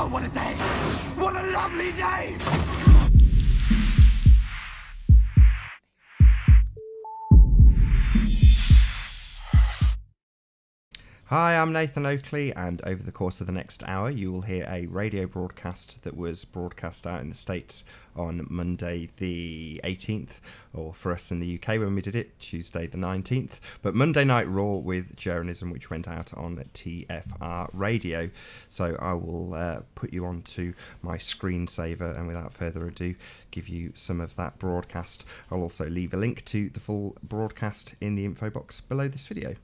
Oh, what a day! What a lovely day! Hi, I'm Nathan Oakley, and over the course of the next hour you will hear a radio broadcast that was broadcast out in the States on Monday the 18th, or for us in the UK when we did it, Tuesday the 19th, but Monday Night Raw with Jeranism, which went out on TFR radio. So I will put you onto my screensaver and without further ado give you some of that broadcast. I'll also leave a link to the full broadcast in the info box below this video.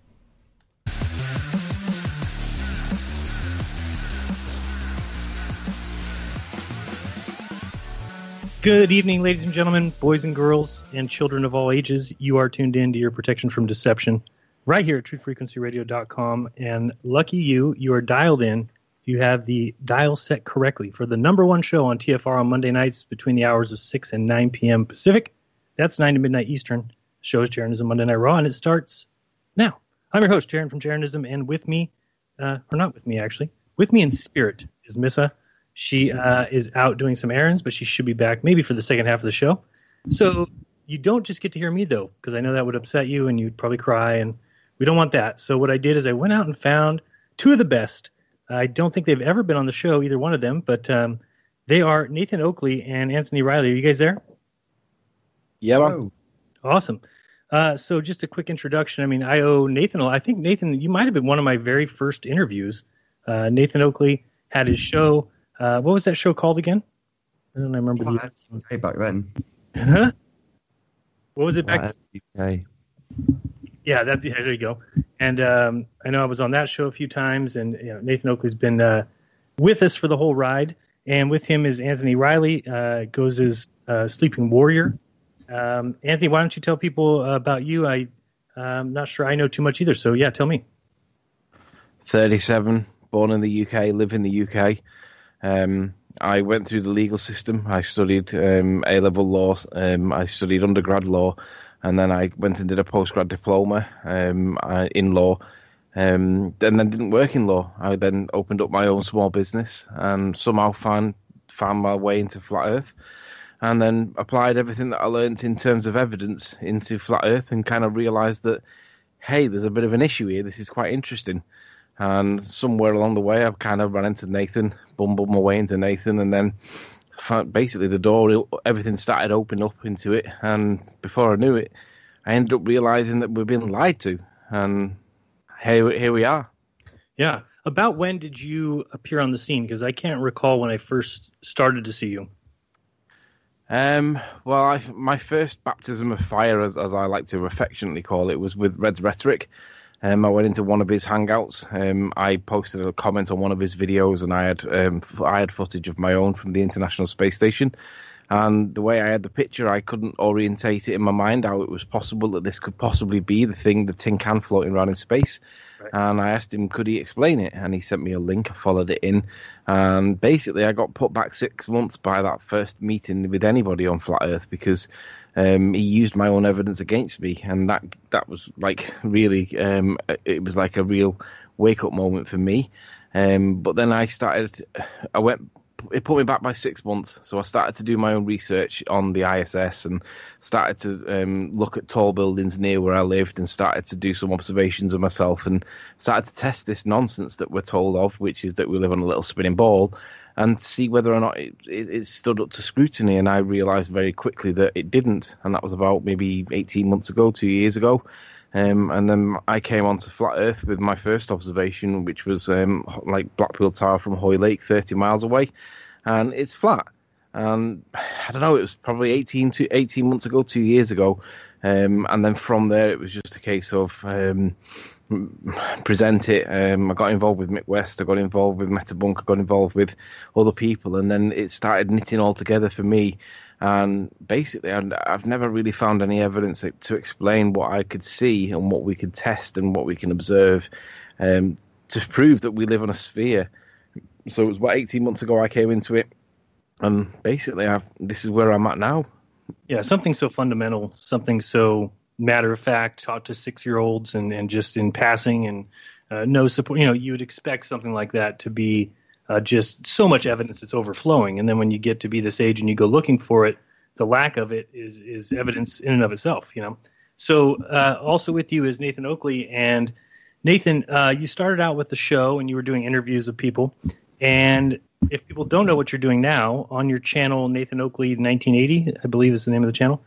Good evening, ladies and gentlemen, boys and girls, and children of all ages. You are tuned in to your protection from deception right here at truthfrequencyradio.com. And lucky you, you are dialed in. You have the dial set correctly for the number one show on TFR on Monday nights between the hours of 6 and 9 p.m. Pacific. That's 9 to midnight Eastern. The show is Jeranism Monday Night Raw, and it starts now. I'm your host, Jaron from Jeranism, and with me, or not with me actually, with me in spirit is Missa. She is out doing some errands, but she should be back maybe for the second half of the show. So you don't just get to hear me, though, because I know that would upset you and you'd probably cry, and we don't want that. So what I did is I went out and found two of the best. I don't think they've ever been on the show, either one of them, but they are Nathan Oakley and Anthony Riley. Are you guys there? Yeah, man. Awesome. So just a quick introduction. I mean, I think, Nathan, you might have been one of my very first interviews. Nathan Oakley had his show. What was that show called again? I don't remember. That's okay back then. Huh? What was it back then? Yeah, there you go. And I know I was on that show a few times, and Nathan Oakley's been with us for the whole ride. And with him is Anthony Riley, goes as Sleeping Warrior. Anthony, why don't you tell people about you? I'm not sure I know too much either, so yeah, tell me. 37, born in the UK, live in the UK. I went through the legal system. I studied A-level law. I studied undergrad law, and then I went and did a postgrad diploma in law, and then didn't work in law. I then opened up my own small business and somehow found my way into Flat Earth, and then applied everything that I learned in terms of evidence into Flat Earth and kind of realised that, hey, there's a bit of an issue here. This is quite interesting. And somewhere along the way, I've kind of ran into Nathan, bumbled my way into Nathan, and then basically the door, everything started opening up into it. And before I knew it, I ended up realizing that we've been lied to. And here we are. Yeah. About when did you appear on the scene? Because I can't recall when I first started to see you. Well, my first baptism of fire, as I like to affectionately call it, was with Red's Rhetoric. I went into one of his hangouts. I posted a comment on one of his videos, and I had footage of my own from the International Space Station. And the way I had the picture, I couldn't orientate it in my mind how it was possible that this could possibly be the tin can floating around in space. Right. And I asked him, could he explain it? And he sent me a link. I followed it in, and basically I got put back 6 months by that first meeting with anybody on Flat Earth because he used my own evidence against me, and that was like really, it was like a real wake up moment for me. But then it put me back by 6 months, so I started to do my own research on the ISS and started to look at tall buildings near where I lived and started to do some observations of myself and started to test this nonsense that we're told of, which is that we live on a little spinning ball, and see whether or not it stood up to scrutiny. And I realised very quickly that it didn't, and that was about maybe 18 months ago, 2 years ago. And then I came onto Flat Earth with my first observation, which was like Blackpool Tower from Hoy Lake, 30 miles away, and it's flat. And I don't know, it was probably 18 months ago, 2 years ago. And then from there, it was just a case of present it. I got involved with Mick West, I got involved with Metabunk, I got involved with other people, and then it started knitting all together for me. And basically, I've never really found any evidence to explain what I could see and what we could test and what we can observe to prove that we live on a sphere. So it was about 18 months ago I came into it, and basically this is where I'm at now. Yeah, something so fundamental, something so matter of fact, taught to 6-year-olds and just in passing and no support. You would expect something like that to be just so much evidence that's overflowing. And then when you get to be this age and you go looking for it, the lack of it is evidence in and of itself, you know. So also with you is Nathan Oakley. And Nathan, you started out with the show and you were doing interviews of people. And if people don't know what you're doing now, on your channel, NathanOakley1980, I believe is the name of the channel,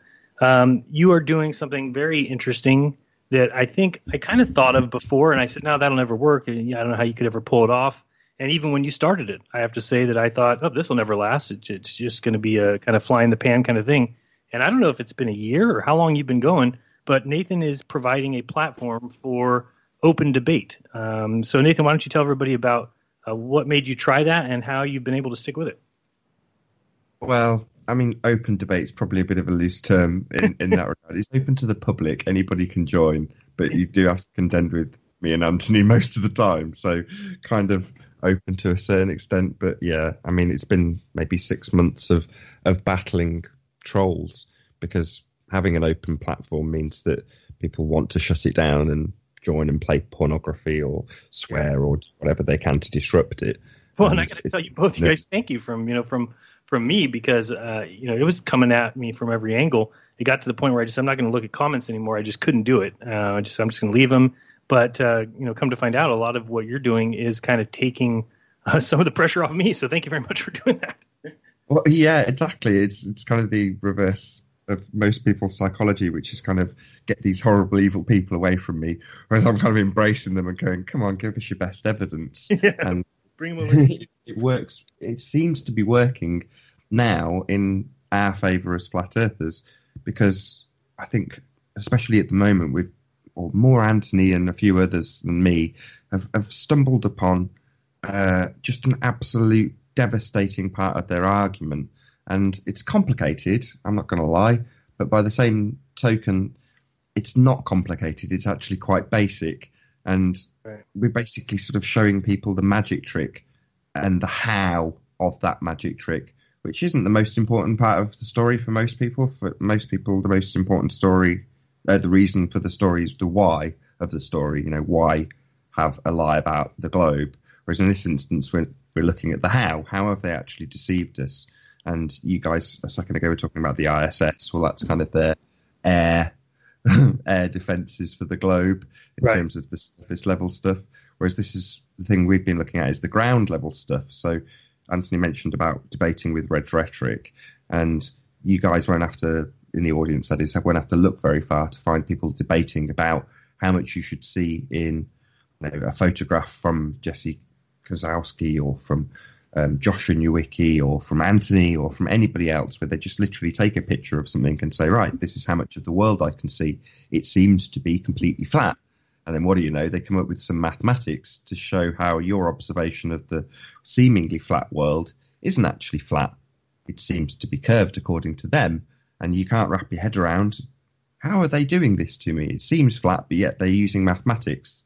you are doing something very interesting that I think I kind of thought of before. And I said, no, that'll never work. And I don't know how you could ever pull it off. And even when you started it, I have to say that I thought, oh, this will never last. It's just going to be a kind of fly in the pan kind of thing. And I don't know if it's been a year or how long you've been going, but Nathan is providing a platform for open debate. So, Nathan, why don't you tell everybody about what made you try that and how you've been able to stick with it? Well, I mean, open debate is probably a bit of a loose term in that regard. It's open to the public. Anybody can join, but you do have to contend with me and Anthony most of the time. So kind of open to a certain extent. But yeah, I mean, it's been maybe 6 months of battling trolls, because having an open platform means that people want to shut it down and join and play pornography or swear or whatever they can to disrupt it. Well, and I got to tell you both, you guys, thank you from me, because it was coming at me from every angle. It got to the point where I'm not going to look at comments anymore. I just couldn't do it. I'm just going to leave them. But come to find out, a lot of what you're doing is kind of taking some of the pressure off me. So thank you very much for doing that. Well, yeah, exactly. It's kind of the reverse of most people's psychology, which is kind of get these horrible, evil people away from me, whereas I'm kind of embracing them and going, come on, give us your best evidence. Yeah, and bring them over. It works. It seems to be working now in our favour as flat earthers, because I think, especially at the moment, more Anthony and a few others than me have stumbled upon just an absolute devastating part of their argument. And it's complicated, I'm not going to lie, but by the same token, it's not complicated. It's actually quite basic. And we're basically sort of showing people the magic trick and the how of that magic trick, which isn't the most important part of the story for most people. For most people, the most important story, the reason for the story is the why of the story. You know, why have a lie about the globe? Whereas in this instance, we're looking at the how. How have they actually deceived us? And you guys a second ago were talking about the ISS. Well, that's kind of their air defences for the globe in terms of the surface level stuff. Whereas this is the thing we've been looking at is the ground level stuff. So Anthony mentioned about debating with red rhetoric, and you guys won't have to, in the audience that is, won't have to look very far to find people debating about how much you should see in a photograph from Jesse Kozowski or from Joshua Newicki or from Anthony or from anybody else, where they just literally take a picture of something and say, right, this is how much of the world I can see. It seems to be completely flat. And then what do you know? They come up with some mathematics to show how your observation of the seemingly flat world isn't actually flat. It seems to be curved according to them. And you can't wrap your head around, how are they doing this to me? It seems flat, but yet they're using mathematics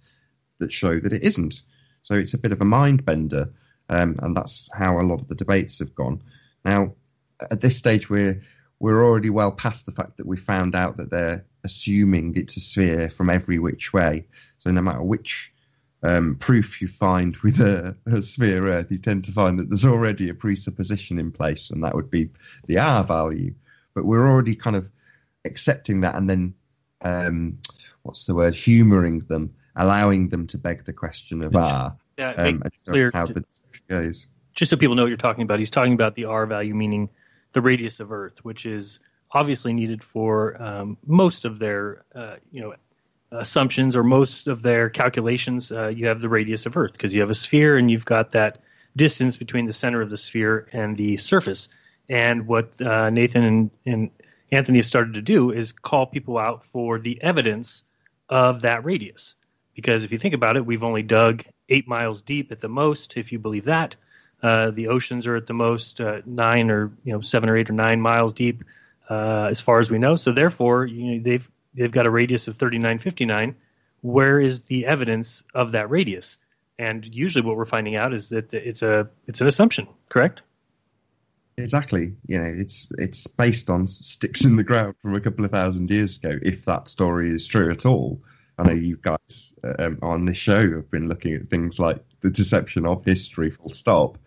that show that it isn't. So it's a bit of a mind bender. And that's how a lot of the debates have gone. Now, at this stage, we're already well past the fact that we found out that they're assuming it's a sphere from every which way. So no matter which proof you find with a sphere Earth, you tend to find that there's already a presupposition in place, and that would be the R value. But we're already kind of accepting that and then, humouring them, allowing them to beg the question of R. Yeah, clear how the discussion goes. Just so people know what you're talking about, he's talking about the R value, meaning the radius of Earth, which is obviously needed for most of their assumptions or most of their calculations. You have the radius of Earth because you have a sphere and you've got that distance between the center of the sphere and the surface. And what Nathan and Anthony have started to do is call people out for the evidence of that radius. Because if you think about it, we've only dug 8 miles deep at the most, if you believe that. The oceans are at the most 9 or 7 or 8 or 9 miles deep, as far as we know. So therefore, they've got a radius of 3959. Where is the evidence of that radius? And usually, what we're finding out is that it's an assumption. Correct? Exactly. It's based on sticks in the ground from a couple of thousand years ago, if that story is true at all. I know you guys on this show have been looking at things like the deception of history, full stop.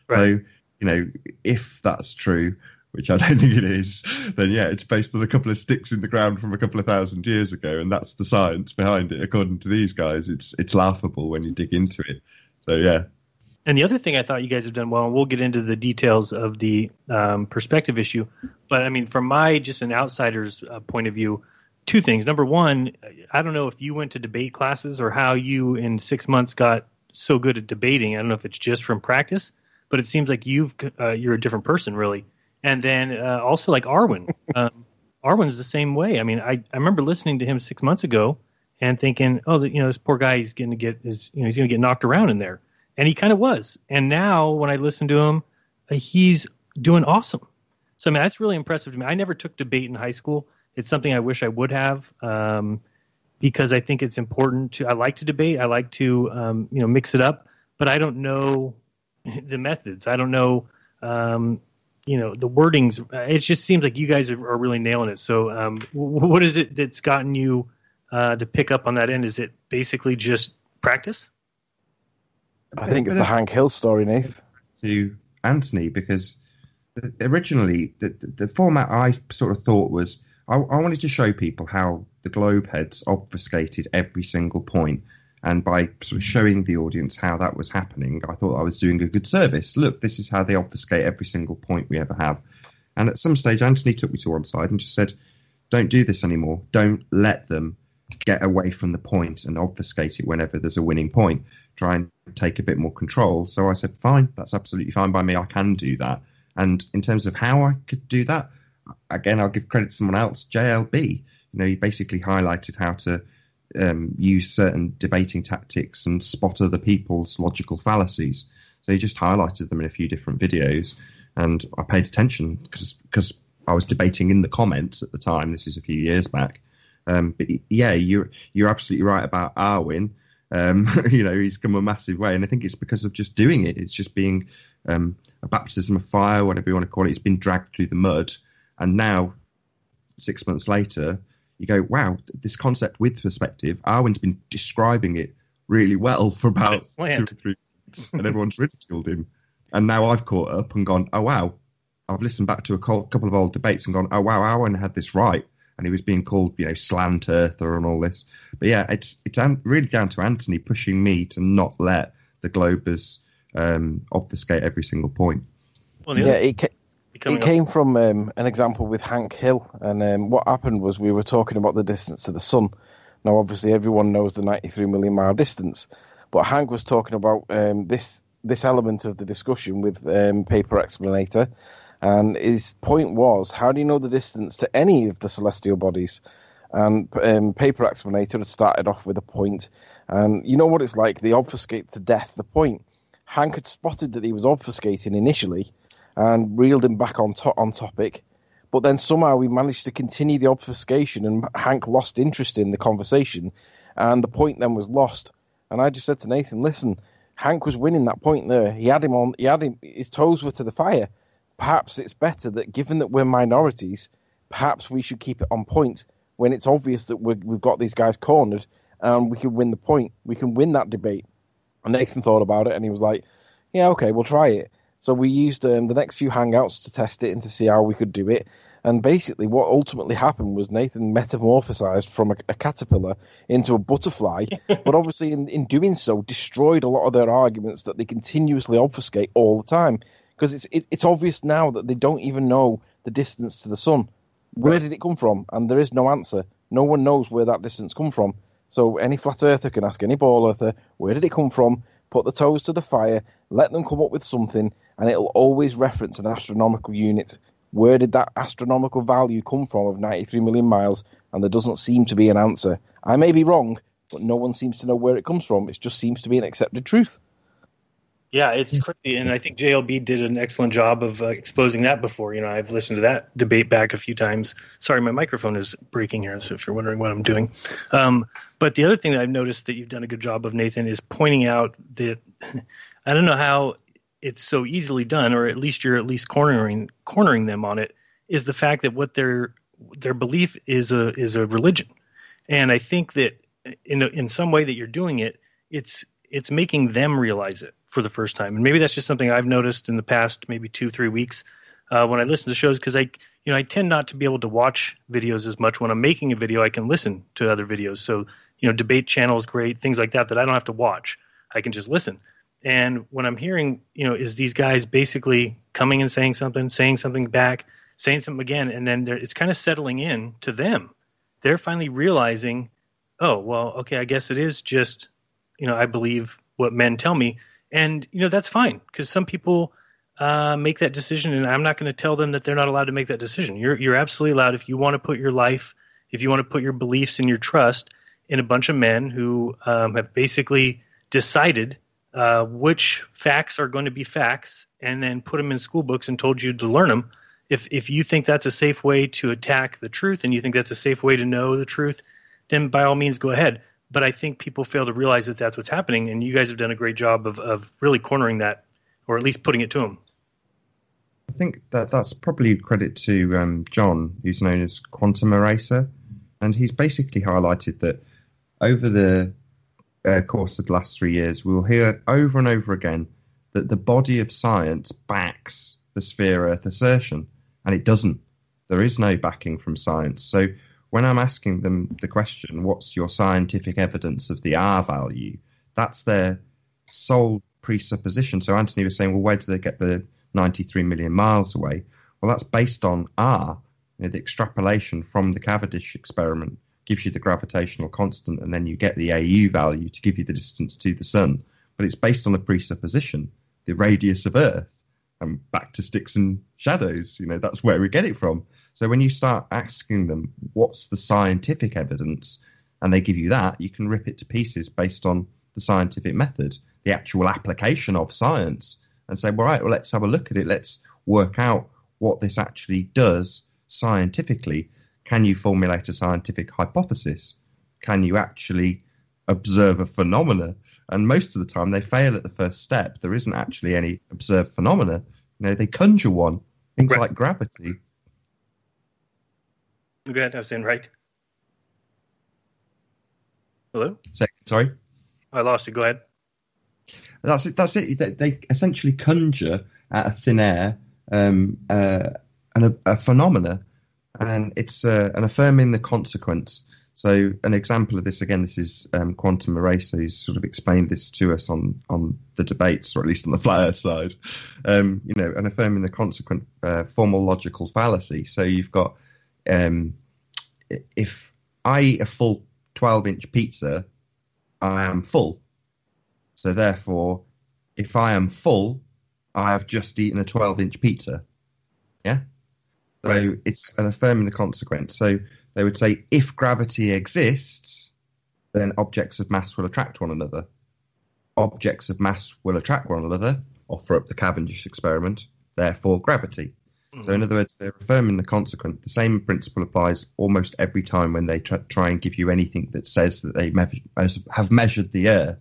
Right. So, if that's true, which I don't think it is, then yeah, it's based on a couple of sticks in the ground from a couple of thousand years ago, and that's the science behind it. According to these guys, it's laughable when you dig into it. So yeah. And the other thing I thought you guys have done well, and we'll get into the details of the perspective issue, but I mean, from my just an outsider's point of view, two things. Number one, I don't know if you went to debate classes or how you in 6 months got so good at debating. I don't know if it's just from practice, but it seems like you're a different person, really. And then also like Arwen. Arwen's the same way. I mean, I remember listening to him 6 months ago and thinking, oh, this poor guy, he's going to get he's going to get knocked around in there. And he kind of was. And now when I listen to him, he's doing awesome. So, I mean, that's really impressive to me. I never took debate in high school. It's something I wish I would have because I think it's important I like to debate. I like to, mix it up. But I don't know the methods. I don't know, the wordings. It just seems like you guys are really nailing it. So what is it that's gotten you to pick up on that end? Is it basically just practice? I think it's the Hank Hill story, Nathan. To Anthony, because originally the format I sort of thought was I wanted to show people how the globe heads obfuscated every single point, and by sort of showing the audience how that was happening, I thought I was doing a good service. Look, this is how they obfuscate every single point we ever have. And at some stage, Anthony took me to one side and just said, "Don't do this anymore. Don't let them get away from the point and obfuscate it whenever there's a winning point. Try and take a bit more control." So I said, fine, that's absolutely fine by me. I can do that. And in terms of how I could do that, again, I'll give credit to someone else, JLB. He basically highlighted how to use certain debating tactics and spot other people's logical fallacies. So he just highlighted them in a few different videos. And I paid attention because I was debating in the comments at the time. This is a few years back. But yeah, you're absolutely right about Arwen. He's come a massive way, and I think it's because of just doing it. It's just being a baptism of fire, whatever you want to call it. It's been dragged through the mud, and now 6 months later, you go, wow, this concept with perspective. Arwen's been describing it really well for about 2 or 3 weeks, and everyone's ridiculed him. And now I've caught up and gone, oh wow, I've listened back to a couple of old debates and gone, oh wow, Arwen had this right. And he was being called, slant earther and all this. But yeah, it's really down to Anthony pushing me to not let the Globers obfuscate every single point. Well, yeah, it came from an example with Hank Hill. And what happened was we were talking about the distance to the sun. Now, obviously, everyone knows the 93 million mile distance. But Hank was talking about this element of the discussion with Paper Explanator. And his point was, how do you know the distance to any of the celestial bodies? And Paper Explanator had started off with a point. And you know what it's like, they obfuscate to death the point. Hank had spotted that he was obfuscating initially and reeled him back on topic. But then somehow we managed to continue the obfuscation, and Hank lost interest in the conversation, and the point then was lost. And I just said to Nathan, listen, Hank was winning that point there. His toes were to the fire. Perhaps it's better that, given that we're minorities, perhaps we should keep it on point when it's obvious that we've got these guys cornered, and we can win the point. We can win that debate. And Nathan thought about it, and he was like, yeah, okay, we'll try it. So we used the next few Hangouts to test it and to see how we could do it. And basically what ultimately happened was Nathan metamorphosized from a caterpillar into a butterfly, but obviously in doing so destroyed a lot of their arguments that they continuously obfuscate all the time. Because it's obvious now that they don't even know the distance to the sun. Where did it come from? And there is no answer. No one knows where that distance come from. So any flat earther can ask any ball earther, where did it come from? Put the toes to the fire, let them come up with something, and it'll always reference an astronomical unit. Where did that astronomical value come from of 93 million miles? And there doesn't seem to be an answer. I may be wrong, but no one seems to know where it comes from. It just seems to be an accepted truth. Yeah, it's crazy, and I think JLB did an excellent job of exposing that before. I've listened to that debate back a few times. Sorry, my microphone is breaking here, so if you're wondering what I'm doing. But the other thing that I've noticed that you've done a good job of, Nathan, is pointing out that I don't know how it's so easily done, or at least you're cornering them on it, is the fact that what their belief is a religion. And I think that in some way that you're doing it, it's making them realize it for the first time. And maybe that's just something I've noticed in the past maybe 2-3 weeks when I listen to shows, because I tend not to be able to watch videos as much. When I'm making a video, I can listen to other videos. So, debate channel is great, things like that I don't have to watch. I can just listen. And when I'm hearing, is these guys basically coming and saying something back, saying something again, and then it's kind of settling in to them. They're finally realizing, oh, well, okay, I guess it is just, I believe what men tell me. And, that's fine, because some people make that decision, and I'm not going to tell them that they're not allowed to make that decision. You're absolutely allowed, if you want to put your life, if you want to put your beliefs and your trust in a bunch of men who have basically decided which facts are going to be facts, and then put them in school books and told you to learn them. If you think that's a safe way to attack the truth, and you think that's a safe way to know the truth, then by all means go ahead. But I think people fail to realize that that's what's happening, and you guys have done a great job of really cornering that, or at least putting it to them. I think that's probably credit to John, who's known as Quantum Eraser, and he's basically highlighted that over the course of the last 3 years, we'll hear over and over again that the body of science backs the sphere Earth assertion, and it doesn't. There is no backing from science. So when I'm asking them the question, what's your scientific evidence of the R value, that's their sole presupposition. So Anthony was saying, well, where do they get the 93 million miles away? Well, that's based on R. The extrapolation from the Cavendish experiment gives you the gravitational constant, and then you get the AU value to give you the distance to the sun. But it's based on a presupposition, the radius of Earth. And back to sticks and shadows, that's where we get it from. So when you start asking them, what's the scientific evidence, and they give you that, you can rip it to pieces based on the scientific method, the actual application of science, and say, well, right, well, let's have a look at it. Let's work out what this actually does scientifically. Can you formulate a scientific hypothesis? Can you actually observe a phenomena? And most of the time they fail at the first step. There isn't actually any observed phenomena. They conjure one, things like gravity. Go ahead, I was saying right. Hello? Sorry? I lost you. Go ahead. That's it. They essentially conjure out of thin air a phenomena, and it's an affirming the consequence. So an example of this, again, this is Quantum Eraser, who's sort of explained this to us on the debates, or at least on the flat Earth side, an affirming the consequent formal logical fallacy. So you've got, if I eat a full 12-inch pizza, I am full. So therefore, if I am full, I have just eaten a 12-inch pizza. Yeah? So it's an affirming the consequence. So they would say, if gravity exists, then objects of mass will attract one another. Objects of mass will attract one another, offer up the Cavendish experiment, therefore gravity. So in other words, they're affirming the consequent. The same principle applies almost every time when they try and give you anything that says that they have measured the Earth.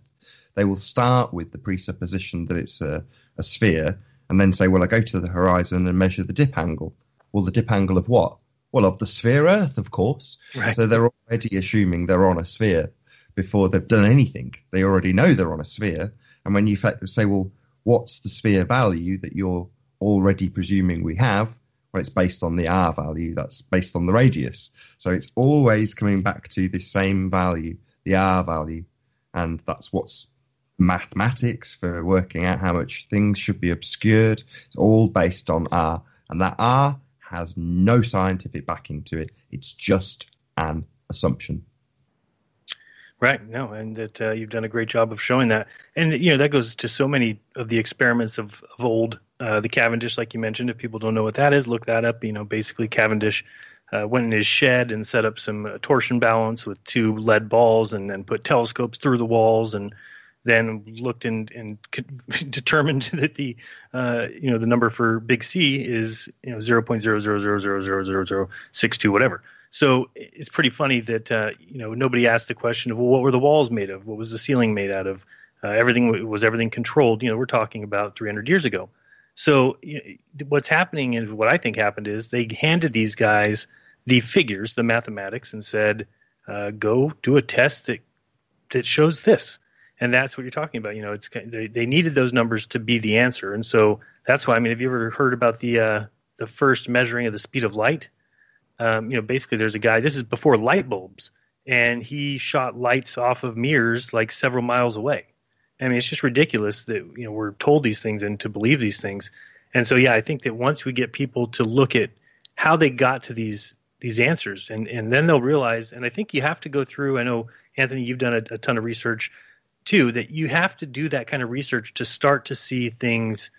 They will start with the presupposition that it's a sphere, and then say, well, I go to the horizon and measure the dip angle. Well, the dip angle of what? Well, of the sphere Earth, of course. Right. So they're already assuming they're on a sphere before they've done anything. They already know they're on a sphere. And when you say, well, what's the sphere value that you're already presuming we have? Well, it's based on the R value. That's based on the radius. So it's always coming back to this same value, the R value. And that's what's mathematics for working out how much things should be obscured. It's all based on R. And that R has no scientific backing to it. It's just an assumption. Right. No, and that you've done a great job of showing that. And, that goes to so many of the experiments of old. The Cavendish, like you mentioned, if people don't know what that is, look that up. Basically Cavendish went in his shed and set up some torsion balance with 2 lead balls, and then put telescopes through the walls, and then looked and determined that the number for big C is 0.000000062 whatever. So it's pretty funny that nobody asked the question of, well, what were the walls made of? What was the ceiling made out of? Everything controlled? We're talking about 300 years ago. So what's happening, and what I think happened, is they handed these guys the figures, the mathematics, and said, go do a test that shows this. And that's what you're talking about. They needed those numbers to be the answer. And so that's why, have you ever heard about the first measuring of the speed of light? Basically there's a guy, this is before light bulbs, and he shot lights off of mirrors like several miles away. It's just ridiculous that, we're told these things and to believe these things. And so, I think that once we get people to look at how they got to these answers, and then they'll realize, and I think you have to go through, I know, Anthony, you've done a ton of research too, that you have to do that kind of research to start to see things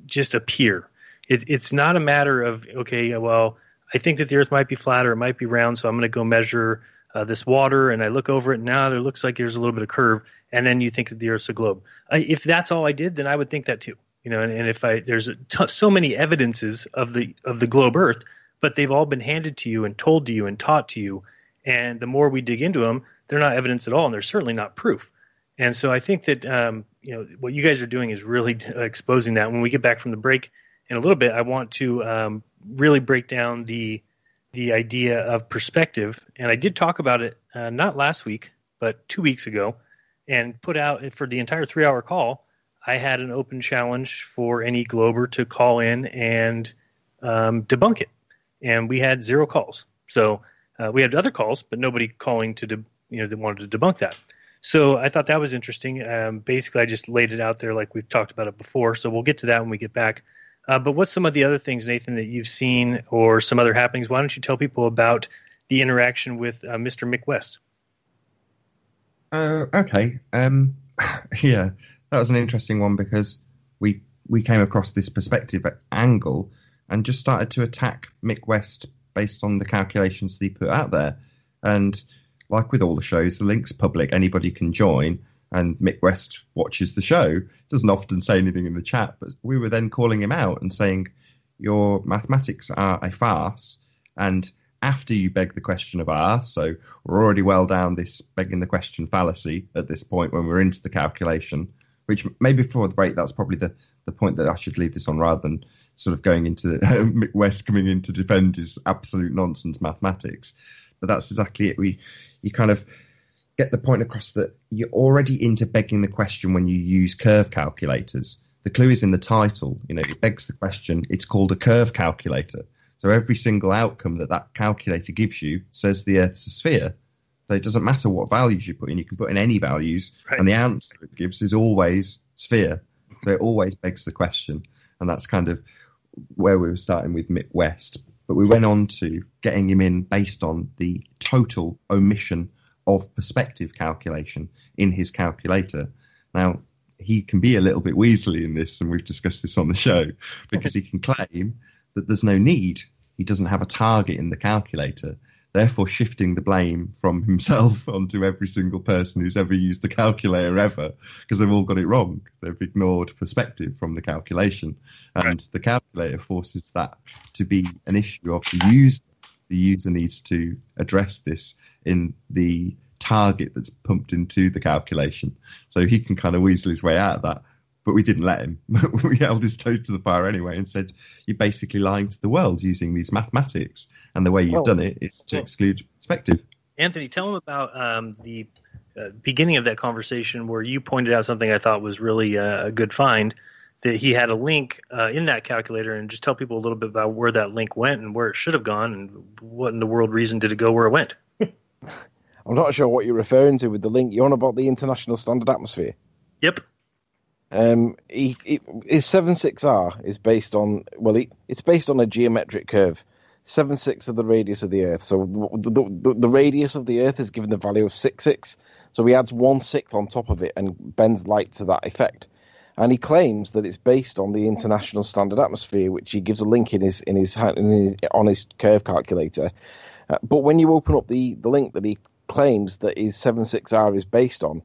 just appear. It's not a matter of, okay, well, I think that the earth might be flat or it might be round, so I'm going to go measure this water, and I look over it, and now there looks like there's a little bit of curve, and then you think that the earth's a globe. If that's all I did, then I would think that too. And if there's so many evidences of the globe Earth, but they've all been handed to you and told to you and taught to you, and the more we dig into them, they're not evidence at all, and they're certainly not proof. And so I think that what you guys are doing is really exposing that. When we get back from the break in a little bit, I want to really break down the idea of perspective. And I did talk about it not last week, but 2 weeks ago, and put out for the entire 3-hour call, I had an open challenge for any Glober to call in and debunk it. And we had 0 calls. So we had other calls, but nobody calling that wanted to debunk that. So I thought that was interesting. Basically, I just laid it out there like we've talked about it before. So we'll get to that when we get back. But what's some of the other things, Nathan, that you've seen or some other happenings? Why don't you tell people about the interaction with Mr. Mick West? Okay. Yeah, that was an interesting one because we came across this perspective angle and just started to attack Mick West based on the calculations that he put out there. And like with all the shows, the link's public, anybody can join, and Mick West watches the show. Doesn't often say anything in the chat, but we were then calling him out and saying, your mathematics are a farce, and after you beg the question of R, so we're already well down this begging the question fallacy at this point when we're into the calculation, which maybe before the break, that's probably the point that I should leave this on rather than sort of going into Mick West coming in to defend his absolute nonsense mathematics. But that's exactly it. You kind of get the point across that you're already into begging the question when you use curve calculators. The clue is in the title. It begs the question. It's called a curve calculator. So every single outcome that calculator gives you says the Earth's a sphere. So it doesn't matter what values you put in. You can put in any values, right, and the answer it gives is always sphere. So it always begs the question. And that's kind of where we were starting with Mick West. But we went on to getting him in based on the total omission of perspective calculation in his calculator. Now, he can be a little bit weaselly in this, and we've discussed this on the show, because he can claim that there's no need. He doesn't have a target in the calculator, therefore shifting the blame from himself onto every single person who's ever used the calculator ever, because they've all got it wrong. They've ignored perspective from the calculation. And right, the calculator forces that to be an issue of the user. The user needs to address this in the target that's pumped into the calculation. So he can kind of weasel his way out of that. But we didn't let him. We held his toes to the fire anyway and said, you're basically lying to the world using these mathematics. And the way you've done it is to exclude perspective. Anthony, tell him about the beginning of that conversation where you pointed out something I thought was really a good find, that he had a link in that calculator, and just tell people a little bit about where that link went and where it should have gone and what in the world reason did it go where it went. I'm not sure what you're referring to with the link. You're on about the International Standard Atmosphere? Yep. His 7.6R is based on, it's based on a geometric curve. 7.6 of the radius of the Earth. So the radius of the Earth is given the value of 6.6. So he adds 1/6 on top of it and bends light to that effect. And he claims that it's based on the International Standard Atmosphere, which he gives a link on his curve calculator. But when you open up the link that he claims that his 7.6R is based on,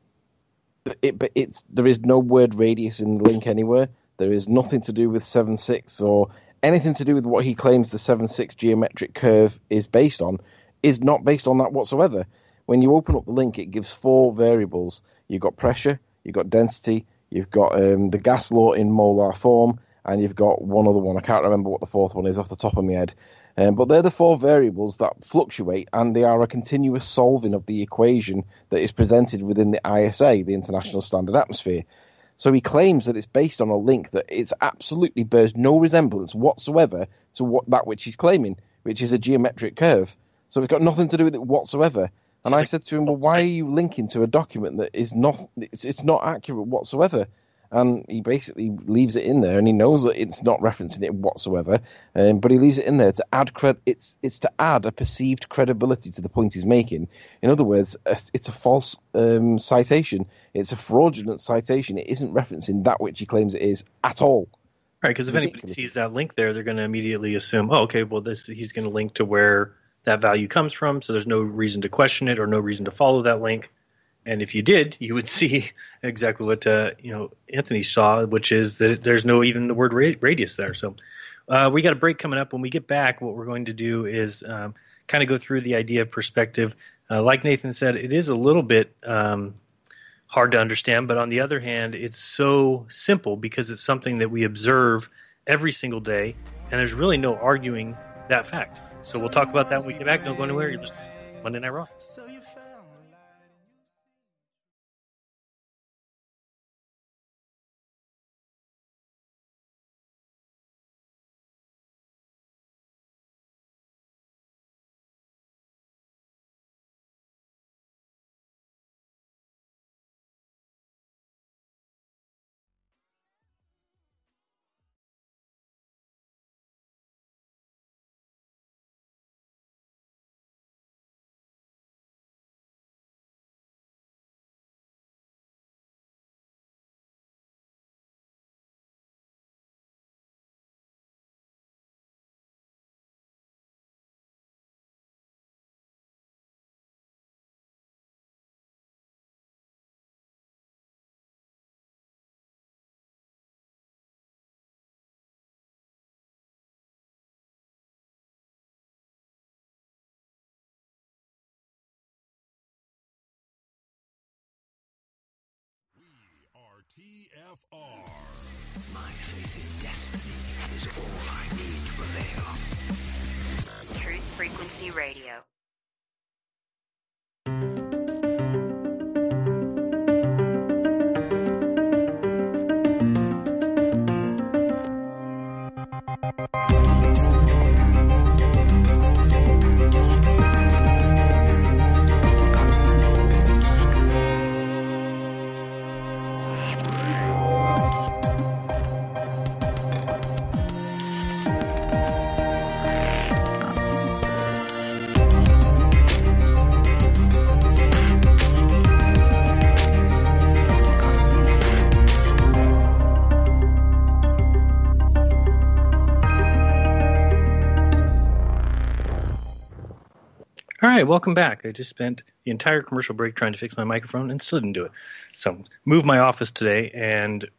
there is no word radius in the link anywhere. There is nothing to do with 7.6 or anything to do with what he claims the 7.6 geometric curve is based on. Is not based on that whatsoever. When you open up the link, it gives 4 variables. You've got pressure, you've got density, you've got the gas law in molar form, and you've got one other one. I can't remember what the 4th one is off the top of my head. But they're the four variables that fluctuate, and they are a continuous solving of the equation that is presented within the ISA, the International Standard Atmosphere. So he claims that it's based on a link that it absolutely bears no resemblance whatsoever to that which he's claiming, which is a geometric curve. So it's got nothing to do with it whatsoever. And I said to him, well, why are you linking to a document that is not, it's not accurate whatsoever? And he basically leaves it in there, and he knows that it's not referencing it whatsoever, but he leaves it in there to add it's to add a perceived credibility to the point he's making. In other words, it's a false citation. It's a fraudulent citation. It isn't referencing that which he claims it is at all. Right, because if anybody sees that link there, they're going to immediately assume, oh, okay, well, he's going to link to where that value comes from, so there's no reason to question it or no reason to follow that link. And if you did, you would see exactly what Anthony saw, which is that there's no even the word radius there. So we got a break coming up. When we get back, what we're going to do is kind of go through the idea of perspective. Like Nathan said, it is a little bit hard to understand, but on the other hand, it's so simple because it's something that we observe every single day, and there's really no arguing that fact. So we'll talk about that when we get back. Don't go anywhere. You're listening to Monday Night Raw. TFR. My faith in destiny is all I need to prevail. Truth Frequency Radio. All right, welcome back. I just spent the entire commercial break trying to fix my microphone and still didn't do it. So moved my office today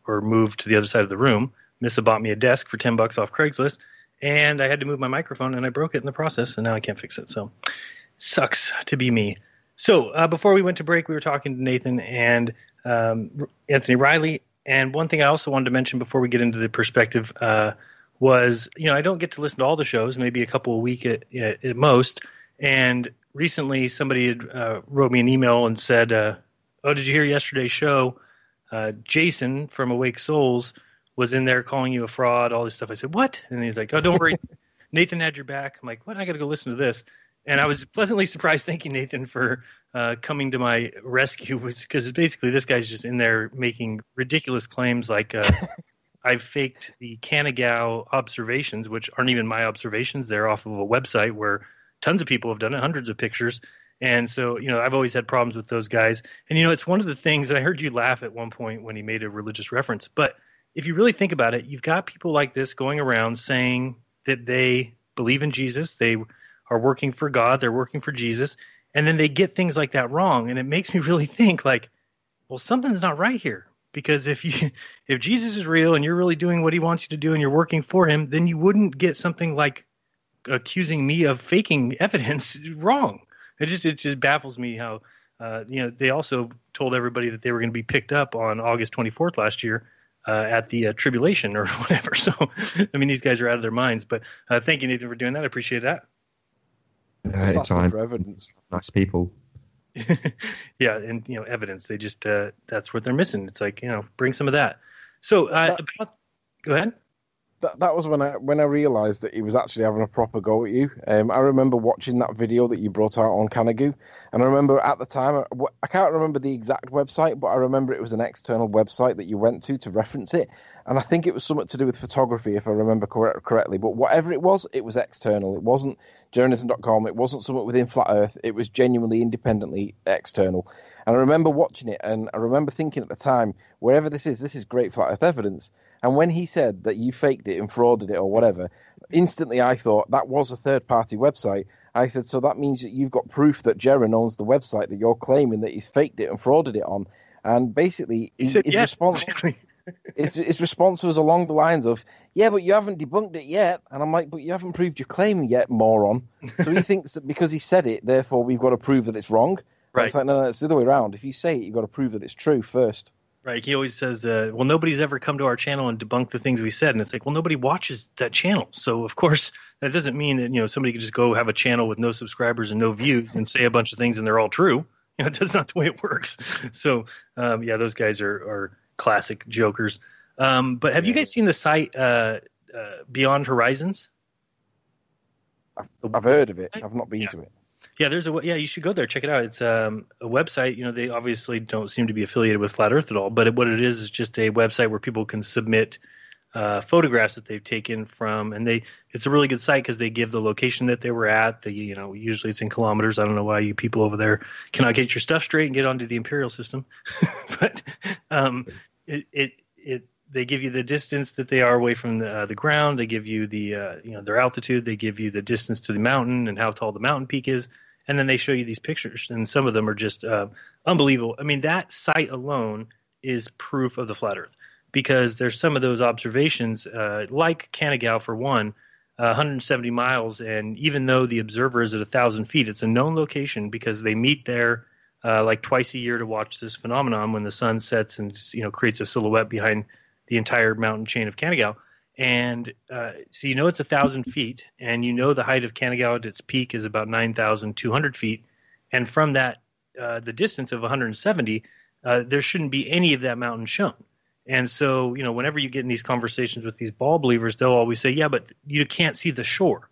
or moved to the other side of the room. Missa bought me a desk for $10 off Craigslist, and I had to move my microphone, and I broke it in the process, and now I can't fix it. So sucks to be me. So before we went to break, we were talking to Nathan and Anthony Riley, and one thing I also wanted to mention before we get into the perspective was, I don't get to listen to all the shows, maybe a couple a week at most. And recently somebody had wrote me an email and said, oh, did you hear yesterday's show? Jason from Awake Souls was in there calling you a fraud, all this stuff. I said, what? And he's like, oh, don't worry. Nathan had your back. I'm like, what? I got to go listen to this. And I was pleasantly surprised. Thank you, Nathan, for coming to my rescue, because basically this guy's just in there making ridiculous claims like I've faked the Kanagawa observations, which aren't even my observations. They're off of a website where tons of people have done it, hundreds of pictures. And so, I've always had problems with those guys. And, it's one of the things, and I heard you laugh at one point when he made a religious reference. But if you really think about it, you've got people like this going around saying that they believe in Jesus. They are working for God. They're working for Jesus. And then they get things like that wrong. And it makes me really think like, well, something's not right here. Because if Jesus is real and you're really doing what he wants you to do and you're working for him, then you wouldn't get something like accusing me of faking evidence wrong. It just baffles me how they also told everybody that they were going to be picked up on August 24th last year at the tribulation or whatever. So, I mean, these guys are out of their minds. But thank you, Nathan, for doing that. I appreciate that. Anytime. For evidence. Nice people. Yeah, and evidence. They just that's what they're missing. It's like bring some of that. So go ahead. That was when I realised that he was actually having a proper go at you. I remember watching that video that you brought out on Canagoo, and I remember at the time, I can't remember the exact website, but I remember it was an external website that you went to reference it, and I think it was something to do with photography, if I remember correctly. But whatever it was external. It wasn't Jeranism.com. It wasn't something within Flat Earth. It was genuinely independently external. And I remember watching it, and I remember thinking at the time, wherever this is great Flat Earth evidence. And when he said that you faked it and frauded it or whatever, instantly I thought that was a third-party website. I said, so that means that you've got proof that Jeran owns the website that you're claiming that he's faked it and frauded it on. And basically, his response was along the lines of, yeah, but you haven't debunked it yet. And I'm like, but you haven't proved your claim yet, moron. So he thinks that because he said it, therefore we've got to prove that it's wrong. Right. It's like, no, it's the other way around. If you say it, you've got to prove that it's true first. Right. He always says, well, nobody's ever come to our channel and debunked the things we said. And it's like, well, nobody watches that channel. So, of course, that doesn't mean that, somebody could just go have a channel with no subscribers and no views and say a bunch of things and they're all true. That's not the way it works. So, those guys are classic jokers. But have you guys seen the site Beyond Horizons? I've heard of it. I've not been to it. Yeah, you should go there. Check it out. It's a website. They obviously don't seem to be affiliated with Flat Earth at all, but what it is just a website where people can submit photographs that they've taken from, and it's a really good site because they give the location that they were at. Usually it's in kilometers. I don't know why you people over there cannot get your stuff straight and get onto the Imperial system, but they give you the distance that they are away from the ground. They give you the their altitude. They give you the distance to the mountain and how tall the mountain peak is. And then they show you these pictures, and some of them are just unbelievable. I mean, that site alone is proof of the Flat Earth because there's some of those observations, like Kanagawa for one, 170 miles. And even though the observer is at 1,000 feet, it's a known location because they meet there like twice a year to watch this phenomenon when the sun sets and creates a silhouette behind the entire mountain chain of Kanagawa. And so it's 1,000 feet, and the height of Kanagawa at its peak is about 9,200 feet. And from that, the distance of 170, there shouldn't be any of that mountain shown. And so, whenever you get in these conversations with these ball believers, they'll always say, yeah, but you can't see the shore.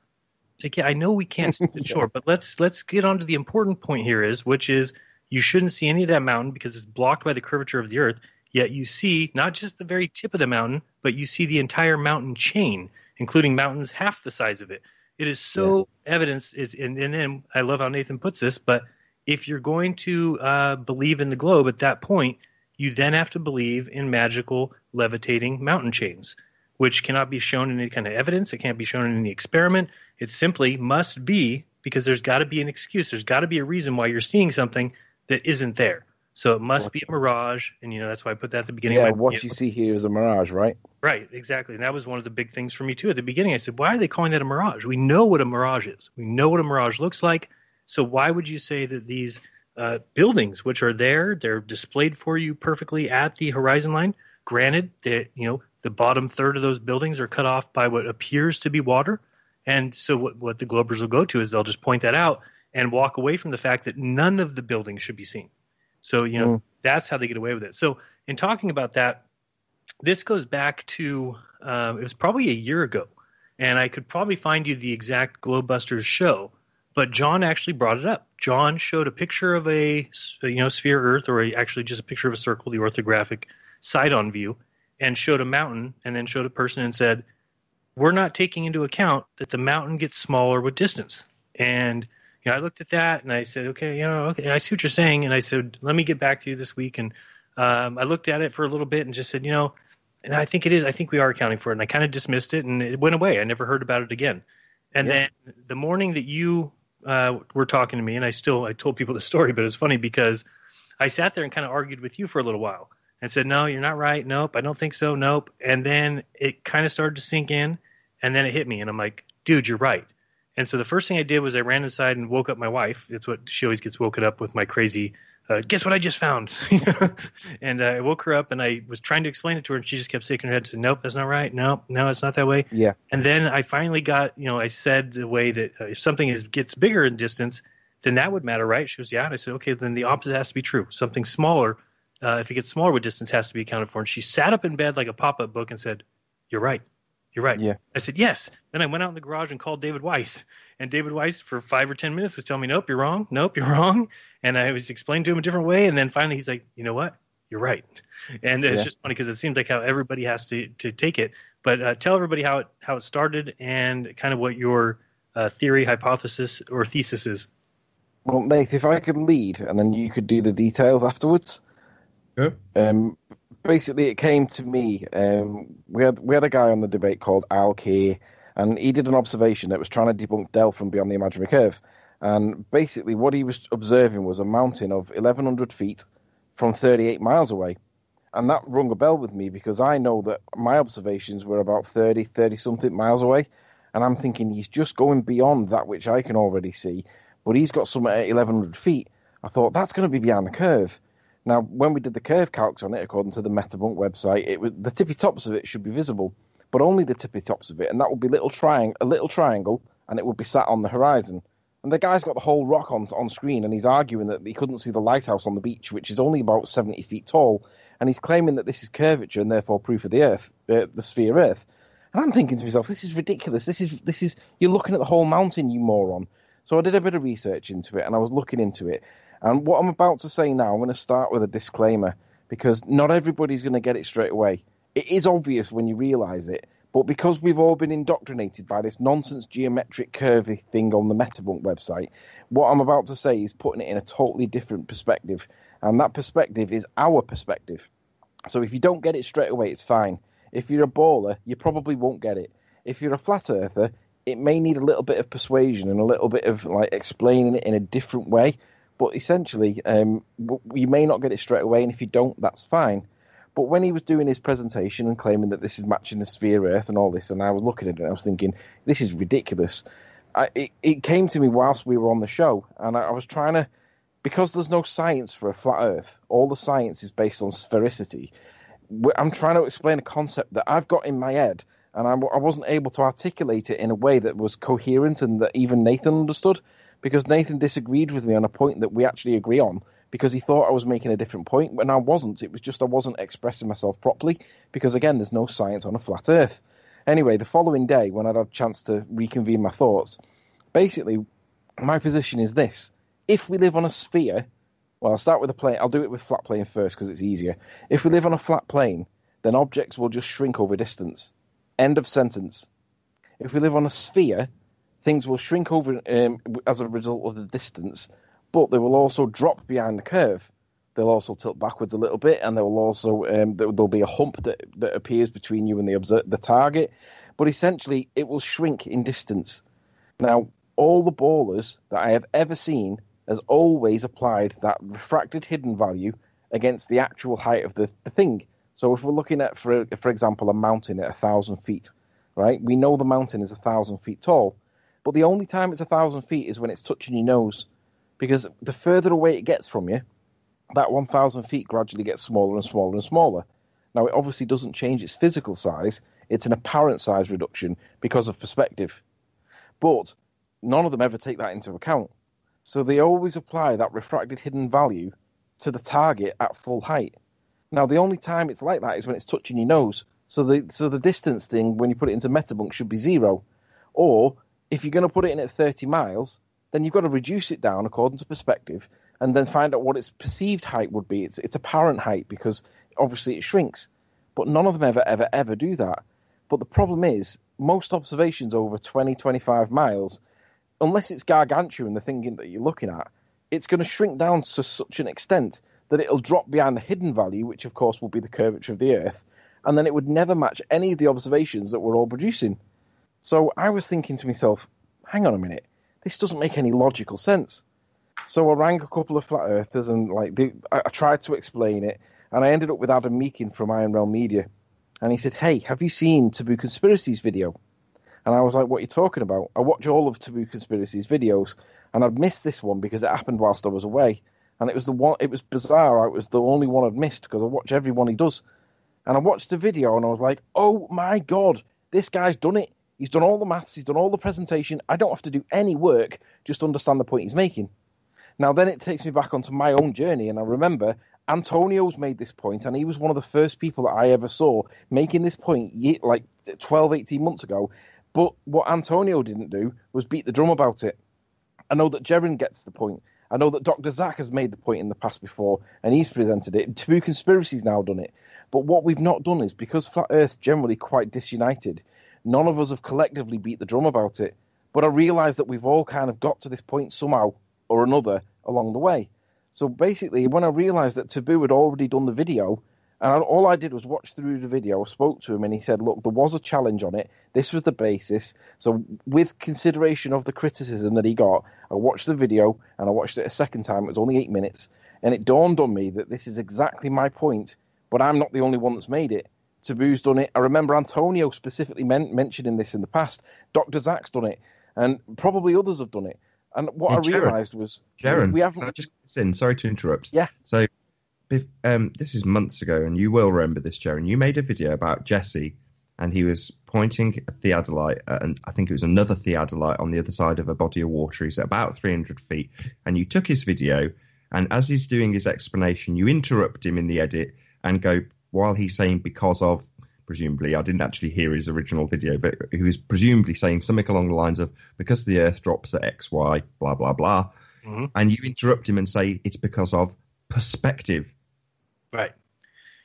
It's like, yeah, I know we can't see the shore, but let's get on to the important point here which is you shouldn't see any of that mountain because it's blocked by the curvature of the earth. Yet you see not just the very tip of the mountain, but you see the entire mountain chain, including mountains half the size of it. It is so evidence. And then I love how Nathan puts this, but if you're going to believe in the globe at that point, you then have to believe in magical levitating mountain chains, which cannot be shown in any kind of evidence. It can't be shown in any experiment. It simply must be because there's got to be an excuse. There's got to be a reason why you're seeing something that isn't there. So it must be a mirage, and that's why I put that at the beginning. Yeah, what you see here is a mirage, right? Right, exactly. And that was one of the big things for me, too. At the beginning, I said, why are they calling that a mirage? We know what a mirage is. We know what a mirage looks like. So why would you say that these buildings, which are there, they're displayed for you perfectly at the horizon line? Granted, that the bottom third of those buildings are cut off by what appears to be water. And so what the Globers will go to is they'll just point that out and walk away from the fact that none of the buildings should be seen. So, that's how they get away with it. So in talking about that, this goes back to, it was probably a year ago, and I could probably find you the exact Globebusters show, but John actually brought it up. John showed a picture of a sphere Earth, or actually just a picture of a circle, the orthographic side-on view, and showed a mountain, and then showed a person and said, we're not taking into account that the mountain gets smaller with distance. And I looked at that and I said, okay, I see what you're saying. And I said, let me get back to you this week. And I looked at it for a little bit and just said, and I think it is. I think we are accounting for it. And I kind of dismissed it and it went away. I never heard about it again. And then the morning that you were talking to me, and I told people the story, but it's funny because I sat there and kind of argued with you for a little while and said, no, you're not right. Nope, I don't think so. Nope. And then it kind of started to sink in, and then it hit me. And I'm like, dude, you're right. And so the first thing I did was I ran inside and woke up my wife. It's what she always gets woken up with, my crazy guess what I just found? And I woke her up and I was trying to explain it to her, and she just kept shaking her head and said, nope, that's not right. No, it's not that way. Yeah. And then I finally got, I said the way that if something gets bigger in distance, then that would matter, right? She goes, yeah. And I said, okay, then the opposite has to be true. Something smaller, if it gets smaller with distance, has to be accounted for. And she sat up in bed like a pop-up book and said, you're right. You're right. Yeah. I said, yes. Then I went out in the garage and called David Weiss. And David Weiss, for 5 or 10 minutes, was telling me, nope, you're wrong. Nope, you're wrong. And I was explaining to him a different way. And then finally he's like, you know what? You're right. And it's just funny because it seems like how everybody has to take it. But tell everybody how it started and kind of what your theory, hypothesis, or thesis is. Well, Nath, if I could lead and then you could do the details afterwards. Yep. Basically, it came to me. We had a guy on the debate called Al Kay, and he did an observation that was trying to debunk Del from beyond the imaginary curve. And basically, what he was observing was a mountain of 1,100 feet from 38 miles away. And that rung a bell with me because I know that my observations were about 30-something miles away. And I'm thinking he's just going beyond that which I can already see. But he's got something at 1,100 feet. I thought, that's going to be behind the curve. Now, when we did the curve calcs on it, according to the Metabunk website, it was the tippy tops of it should be visible, but only the tippy tops of it, and that would be a little triangle, and it would be sat on the horizon. And the guy's got the whole rock on screen, and he's arguing that he couldn't see the lighthouse on the beach, which is only about 70 feet tall, and he's claiming that this is curvature and therefore proof of the Earth, the sphere Earth. And I'm thinking to myself, this is ridiculous. This is you're looking at the whole mountain, you moron. So I did a bit of research into it, and I was looking into it. And what I'm about to say now, I'm going to start with a disclaimer, because not everybody's going to get it straight away. It is obvious when you realise it, but because we've all been indoctrinated by this nonsense geometric curvy thing on the Metabunk website, what I'm about to say is putting it in a totally different perspective. And that perspective is our perspective. So if you don't get it straight away, it's fine. If you're a baller, you probably won't get it. If you're a flat earther, it may need a little bit of persuasion and a little bit of explaining it in a different way. But essentially, you may not get it straight away, and if you don't, that's fine. But when he was doing his presentation and claiming that this is matching the sphere Earth and all this, and I was looking at it and I was thinking, this is ridiculous. It came to me whilst we were on the show, and I was trying to, because there's no science for a flat Earth, all the science is based on sphericity. I'm trying to explain a concept that I've got in my head, and I wasn't able to articulate it in a way that was coherent and that even Nathan understood. Because Nathan disagreed with me on a point that we actually agree on, because he thought I was making a different point, when I wasn't. It was just I wasn't expressing myself properly, because, again, there's no science on a flat Earth. Anyway, the following day, when I'd had a chance to reconvene my thoughts, basically, my position is this. If we live on a sphere, well, I'll start with a plane. I'll do it with flat plane first, because it's easier. If we live on a flat plane, then objects will just shrink over distance. End of sentence. If we live on a sphere, things will shrink over as a result of the distance, but they will also drop behind the curve. They'll also tilt backwards a little bit, and there will also there'll be a hump that appears between you and the target. But essentially, it will shrink in distance. Now, all the ballers that I have ever seen has always applied that refracted hidden value against the actual height of the thing. So if we're looking at, for example, a mountain at 1,000 feet, right? We know the mountain is 1,000 feet tall. But the only time it's 1,000 feet is when it's touching your nose. Because the further away it gets from you, that 1,000 feet gradually gets smaller and smaller and smaller. Now, it obviously doesn't change its physical size. It's an apparent size reduction because of perspective. But none of them ever take that into account. So they always apply that refracted hidden value to the target at full height. Now, the only time it's like that is when it's touching your nose. So the distance thing, when you put it into Metabunk, should be 0. Or if you're going to put it in at 30 miles, then you've got to reduce it down according to perspective and then find out what its perceived height would be. Its apparent height, because obviously it shrinks. But none of them ever do that. But the problem is, most observations over 20, 25 miles, unless it's gargantuan, the thing that you're looking at, it's going to shrink down to such an extent that it'll drop behind the hidden value, which of course will be the curvature of the Earth, and then it would never match any of the observations that we're all producing. So I was thinking to myself, hang on a minute, this doesn't make any logical sense. So I rang a couple of flat earthers and I tried to explain it, and I ended up with Adam Meakin from Iron Realm Media. And he said, hey, have you seen Taboo Conspiracy's video? And I was like, what are you talking about? I watch all of Taboo Conspiracy's videos, and I'd missed this one because it happened whilst I was away. and it was the one. It was bizarre. It was the only one I'd missed because I watch every one he does. And I watched the video and I was like, oh my God, this guy's done it. He's done all the maths, he's done all the presentation. I don't have to do any work, just understand the point he's making. Now, then it takes me back onto my own journey, and I remember Antonio's made this point, and he was one of the first people that I ever saw making this point like 12, 18 months ago. But what Antonio didn't do was beat the drum about it. I know that Jeran gets the point. I know that Dr. Zach has made the point in the past before, and he's presented it. Taboo Conspiracy's now done it. But what we've not done is, because Flat Earth's generally quite disunited, none of us have collectively beat the drum about it. But I realise that we've all kind of got to this point somehow or another along the way. So basically, when I realised that Taboo had already done the video, and all I did was watch through the video, I spoke to him, and he said, look, there was a challenge on it. This was the basis. So with consideration of the criticism that he got, I watched the video, and I watched it a second time. It was only 8 minutes. And it dawned on me that this is exactly my point, but I'm not the only one that's made it. Taboo's done it. I remember Antonio specifically mentioning this in the past. Dr. Zach's done it, and probably others have done it. And what I realised was... Jeranism, we haven't... can I just get in? Sorry to interrupt. Yeah. So, this is months ago, and you will remember this, Jeranism. You made a video about Jesse, and he was pointing a theodolite, and I think it was another theodolite on the other side of a body of water. He's at about 300 feet, and you took his video, and as he's doing his explanation, you interrupt him in the edit and go, while he's saying because of, presumably, I didn't actually hear his original video, but he was presumably saying something along the lines of, because the Earth drops at X, Y, blah, blah, blah. Mm-hmm. And you interrupt him and say it's because of perspective. Right.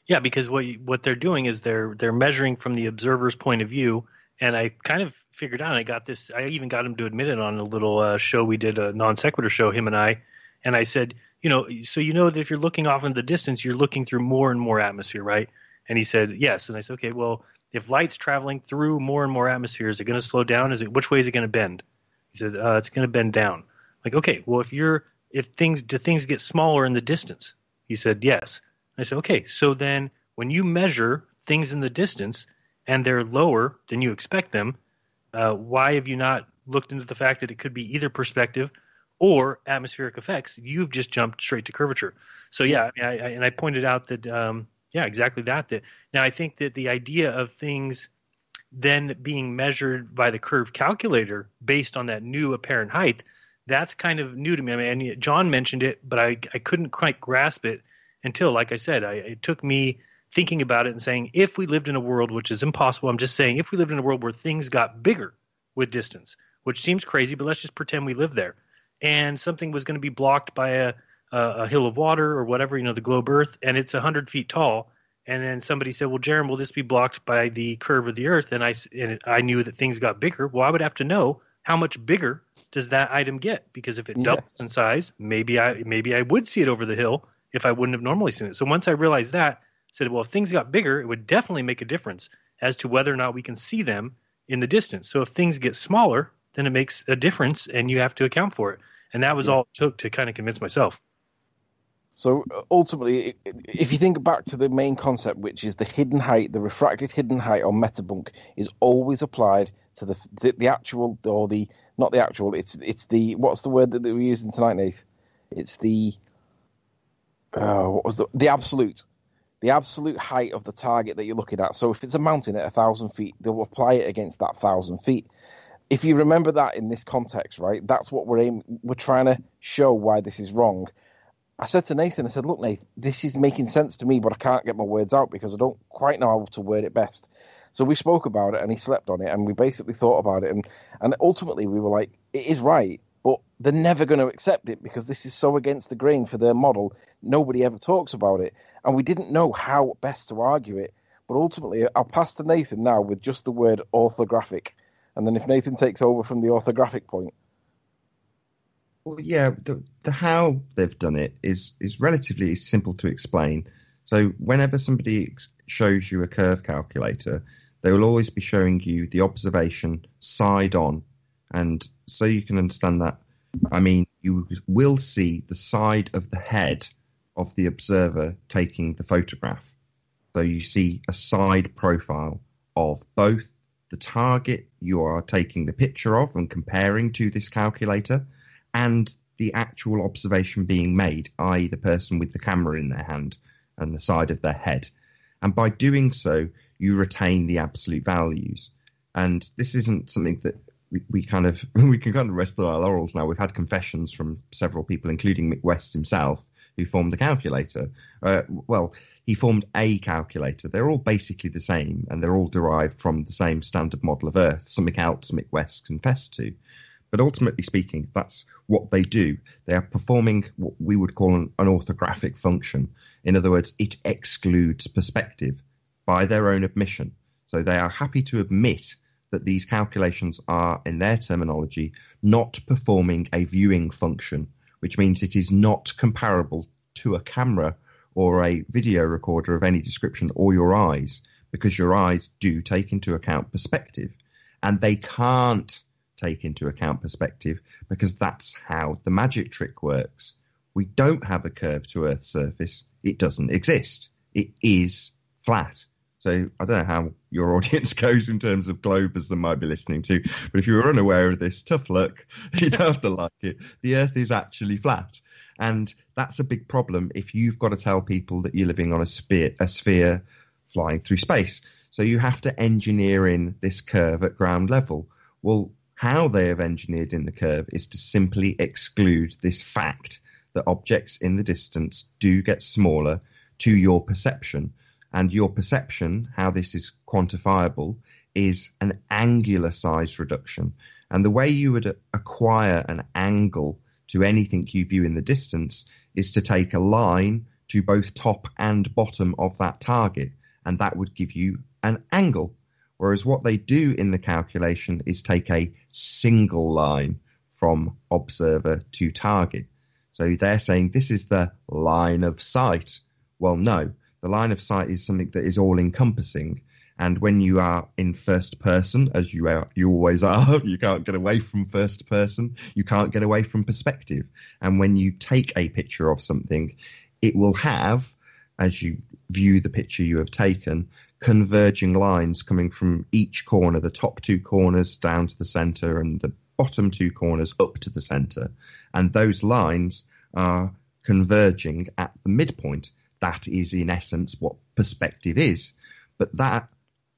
Yeah, because what they're doing is they're measuring from the observer's point of view, and I kind of figured out, I even got him to admit it on a little show we did, a non sequitur show, him and I said, so that if you're looking off into the distance, you're looking through more and more atmosphere, right? And he said, yes. And I said, okay, well, if light's traveling through more and more atmosphere, is it going to slow down? Which way is it going to bend? He said, it's going to bend down. Like, okay, well, do things get smaller in the distance? He said, yes. And I said, okay, so then when you measure things in the distance and they're lower than you expect them, why have you not looked into the fact that it could be either perspective or atmospheric effects? You've just jumped straight to curvature. So yeah, I pointed out that exactly that. Now I think that the idea of things then being measured by the curve calculator based on that new apparent height, that's kind of new to me. I mean, John mentioned it, but I couldn't quite grasp it until, like I said, it took me thinking about it and saying, if we lived in a world, which is impossible, I'm just saying, if we lived in a world where things got bigger with distance, which seems crazy, but let's just pretend we live there, and something was going to be blocked by a hill of water or whatever, the globe Earth, and it's 100 feet tall. And then somebody said, well, Jaron, will this be blocked by the curve of the Earth? And I knew that things got bigger. Well, I would have to know how much bigger does that item get? Because if it doubles in size, maybe I would see it over the hill if I wouldn't have normally seen it. So once I realized that, I said, well, if things got bigger, it would definitely make a difference as to whether or not we can see them in the distance. So if things get smaller, then it makes a difference, and you have to account for it. And that was all it took to kind of convince myself. So ultimately, if you think back to the main concept, which is the hidden height, the refracted hidden height on metabunk is always applied to the actual, or the not the actual. It's the, what's the word that we're using tonight, Nath? It's the the absolute height of the target that you're looking at. So if it's a mountain at 1,000 feet, they'll apply it against that 1,000 feet. If you remember that in this context, right, that's what we're trying to show why this is wrong. I said to Nathan, look, Nathan, this is making sense to me, but I can't get my words out because I don't quite know how to word it best. So we spoke about it, and he slept on it, and we basically thought about it, and ultimately we were like, it is right, but they're never going to accept it because this is so against the grain for their model. Nobody ever talks about it, and we didn't know how best to argue it. But ultimately, I'll pass to Nathan now with just the word orthographic, and then if Nathan takes over from the orthographic point. Well, yeah, the how they've done it is relatively simple to explain. So whenever somebody shows you a curve calculator, they will always be showing you the observation side on. And so you can understand that, I mean, you will see the side of the head of the observer taking the photograph. So you see a side profile of both the target you are taking the picture of and comparing to this calculator, and the actual observation being made, i.e. the person with the camera in their hand and the side of their head. And by doing so, you retain the absolute values. And this isn't something that we can kind of rest on our laurels now. We've had confessions from several people, including Mick West himself, who formed the calculator. He formed a calculator. They're all basically the same, and they're all derived from the same standard model of Earth, something else Mick West confessed to. But ultimately speaking, that's what they do. They are performing what we would call an orthographic function. In other words, it excludes perspective by their own admission. So they are happy to admit that these calculations are, in their terminology, not performing a viewing function, which means it is not comparable to a camera or a video recorder of any description or your eyes, because your eyes do take into account perspective. And they can't take into account perspective because that's how the magic trick works. We don't have a curve to Earth's surface. It doesn't exist. It is flat. So I don't know how your audience goes in terms of globers that might be listening to, but if you were unaware of this, tough luck. You don't have to like it. The Earth is actually flat. And that's a big problem if you've got to tell people that you're living on a sphere flying through space. So you have to engineer in this curve at ground level. Well, how they have engineered in the curve is to simply exclude this fact that objects in the distance do get smaller to your perception. And your perception, how this is quantifiable, is an angular size reduction. And the way you would acquire an angle to anything you view in the distance is to take a line to both top and bottom of that target, and that would give you an angle. Whereas what they do in the calculation is take a single line from observer to target. So they're saying this is the line of sight. Well, no, the line of sight is something that is all-encompassing. And when you are in first person, as you always are, you can't get away from first person. You can't get away from perspective. And when you take a picture of something, it will have, as you view the picture you have taken, converging lines coming from each corner, the top two corners down to the center and the bottom two corners up to the center. And those lines are converging at the midpoint. That is, in essence, what perspective is. But that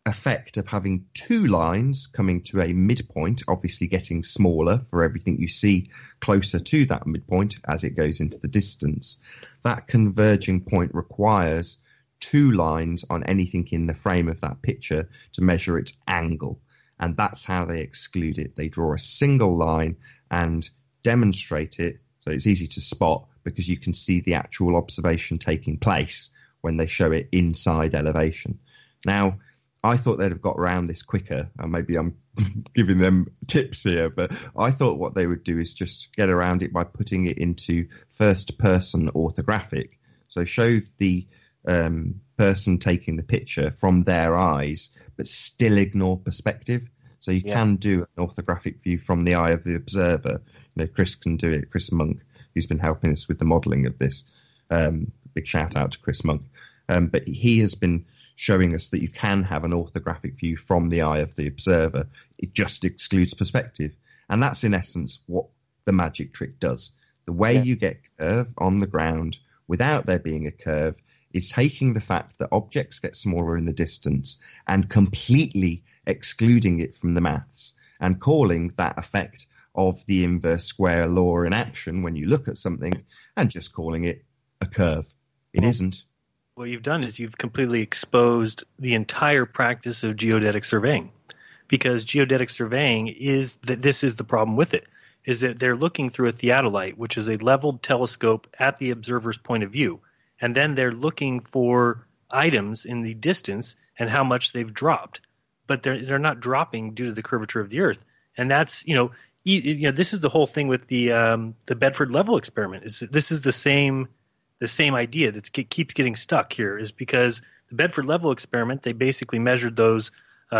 effect of having two lines coming to a midpoint, obviously getting smaller for everything you see closer to that midpoint as it goes into the distance, that converging point requires two lines on anything in the frame of that picture to measure its angle. And that's how they exclude it. They draw a single line and demonstrate it. So it's easy to spot because you can see the actual observation taking place when they show it inside elevation. Now, I thought they'd have got around this quicker, and maybe I'm giving them tips here, but I thought what they would do is just get around it by putting it into first-person orthographic. So show the person taking the picture from their eyes, but still ignore perspective. So you can do an orthographic view from the eye of the observer. You know, Chris can do it, Chris Monk, who's been helping us with the modelling of this. Big shout out to Chris Monk. But he has been showing us that you can have an orthographic view from the eye of the observer. It just excludes perspective. And that's in essence what the magic trick does. The way you get curve on the ground without there being a curve is taking the fact that objects get smaller in the distance and completely excluding it from the maths and calling that effect of the inverse square law in action when you look at something and just calling it a curve. It isn't. What you've done is you've completely exposed the entire practice of geodetic surveying, because geodetic surveying is that this is the problem with it, is that they're looking through a theodolite, which is a leveled telescope at the observer's point of view. And then they're looking for items in the distance and how much they've dropped, but they're not dropping due to the curvature of the Earth. And that's, this is the whole thing with the Bedford level experiment. This is the same idea that keeps getting stuck here, is because the Bedford level experiment, they basically measured those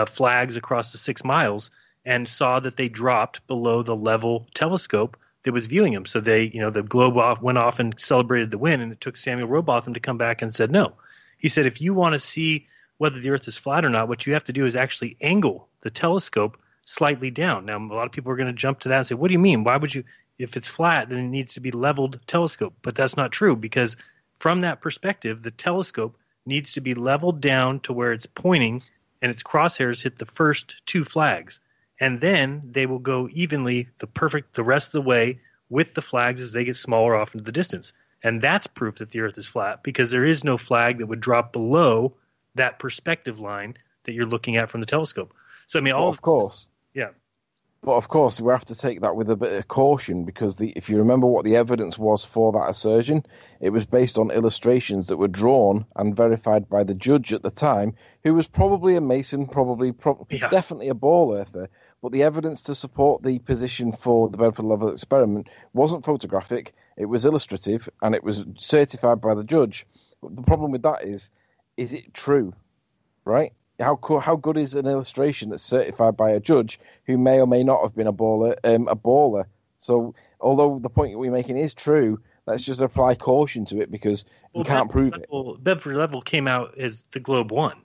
flags across the 6 miles and saw that they dropped below the level telescope that was viewing them. So they, the globe went off and celebrated the win, and it took Samuel Rowbotham to come back and said no. He said, if you want to see whether the Earth is flat or not, what you have to do is actually angle the telescope slightly down. Now, a lot of people are going to jump to that and say, what do you mean? Why would you, if it's flat, then it needs to be leveled telescope. But that's not true, because from that perspective, the telescope needs to be leveled down to where it's pointing and its crosshairs hit the first two flags. And then they will go evenly the rest of the way with the flags as they get smaller off into the distance. And that's proof that the Earth is flat, because there is no flag that would drop below that perspective line that you're looking at from the telescope. So, I mean, of course. Yeah. But of course, we have to take that with a bit of caution, because if you remember what the evidence was for that assertion, it was based on illustrations that were drawn and verified by the judge at the time, who was probably a Mason, definitely a ball earther. But the evidence to support the position for the Bedford level experiment wasn't photographic, it was illustrative, and it was certified by the judge. But the problem with that is it true, right? How good is an illustration that's certified by a judge who may or may not have been a baller? So, although the point we're making is true, let's just apply caution to it, because we can't prove it. Bedford level came out as the Globe 1.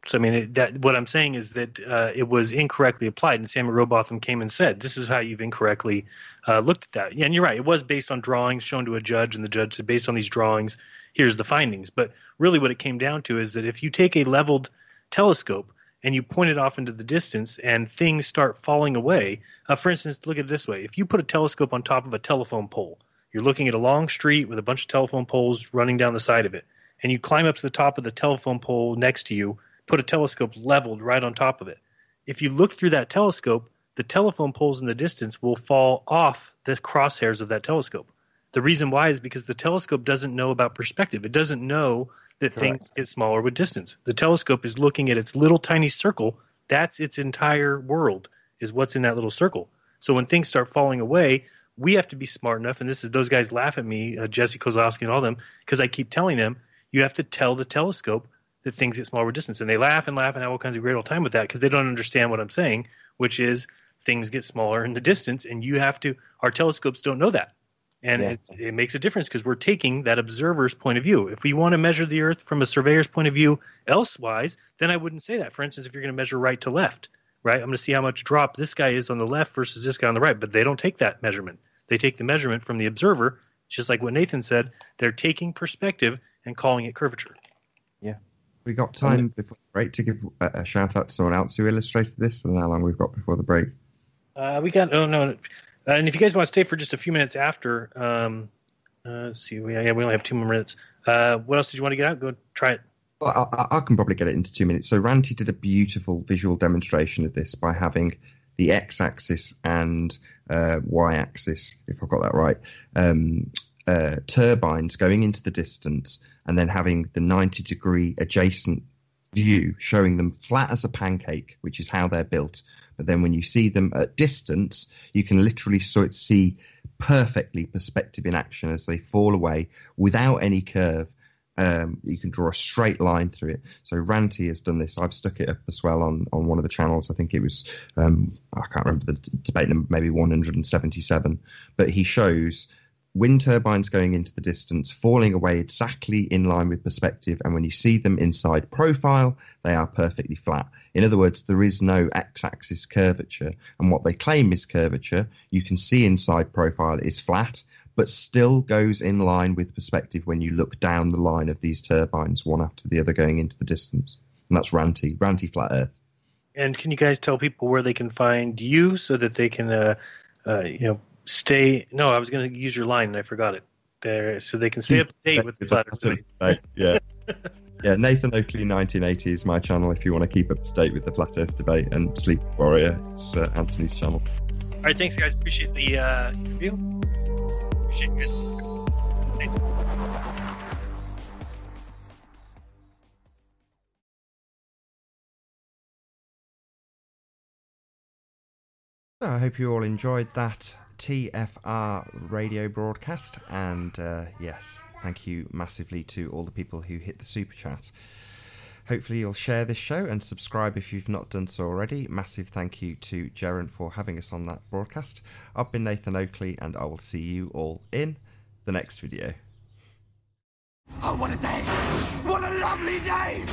So, I mean, what I'm saying is that it was incorrectly applied, and Samuel Rowbotham came and said, this is how you've incorrectly looked at that. Yeah, and you're right. It was based on drawings shown to a judge, and the judge said, based on these drawings, here's the findings. But really what it came down to is that if you take a leveled telescope and you point it off into the distance and things start falling away, for instance, look at it this way. If you put a telescope on top of a telephone pole, you're looking at a long street with a bunch of telephone poles running down the side of it, and you climb up to the top of the telephone pole next to you, put a telescope leveled right on top of it. If you look through that telescope, the telephone poles in the distance will fall off the crosshairs of that telescope. The reason why is because the telescope doesn't know about perspective. It doesn't know that things get smaller with distance. The telescope is looking at its little tiny circle. That's its entire world, is what's in that little circle. So when things start falling away, we have to be smart enough, and those guys laugh at me, Jesse Kozlowski and all them, because I keep telling them, you have to tell the telescope that things get smaller with distance. And they laugh and have all kinds of great old time with that, because they don't understand what I'm saying, which is things get smaller in the distance, and our telescopes don't know that. And it makes a difference, because we're taking that observer's point of view. If we want to measure the Earth from a surveyor's point of view elsewise, then I wouldn't say that. For instance, if you're going to measure right to left, right, I'm going to see how much drop this guy is on the left versus this guy on the right. But they don't take that measurement. They take the measurement from the observer, just like what Nathan said. They're taking perspective and calling it curvature. Yeah. We got time before the break to give a shout out to someone else who illustrated this, and how long we've got before the break. And if you guys want to stay for just a few minutes after, let's see, we only have 2 more minutes. What else did you want to get out? Go try it. Well, I can probably get it into 2 minutes. So Ranty did a beautiful visual demonstration of this by having the x-axis and y-axis, if I've got that right, turbines going into the distance, and then having the 90-degree adjacent view showing them flat as a pancake, which is how they're built. But then when you see them at distance, you can literally see perfectly perspective in action as they fall away without any curve. You can draw a straight line through it. So Ranty has done this. I've stuck it up as well on one of the channels. I think it was, I can't remember the debate number, maybe 177. But he shows wind turbines going into the distance, falling away exactly in line with perspective. And when you see them inside profile, they are perfectly flat. In other words, there is no x-axis curvature. And what they claim is curvature, you can see inside profile is flat, but still goes in line with perspective when you look down the line of these turbines, one after the other going into the distance. And that's Ranty Flat Earth. And can you guys tell people where they can find you so that they can, stay? No, I was going to use your line and I forgot it. There, so they can stay up to date with the Flat Earth debate. Yeah. Yeah, NathanOakley1980 is my channel if you want to keep up to date with the Flat Earth debate, and Sleep Warrior, it's Anthony's channel. All right, thanks guys. Appreciate the interview. Appreciate you guys. Thanks. So I hope you all enjoyed that TFR radio broadcast, and yes, thank you massively to all the people who hit the super chat. Hopefully you'll share this show and subscribe if you've not done so already. Massive thank you to Jeren for having us on that broadcast. I've been Nathan Oakley, and I will see you all in the next video. Oh, what a day! What a lovely day!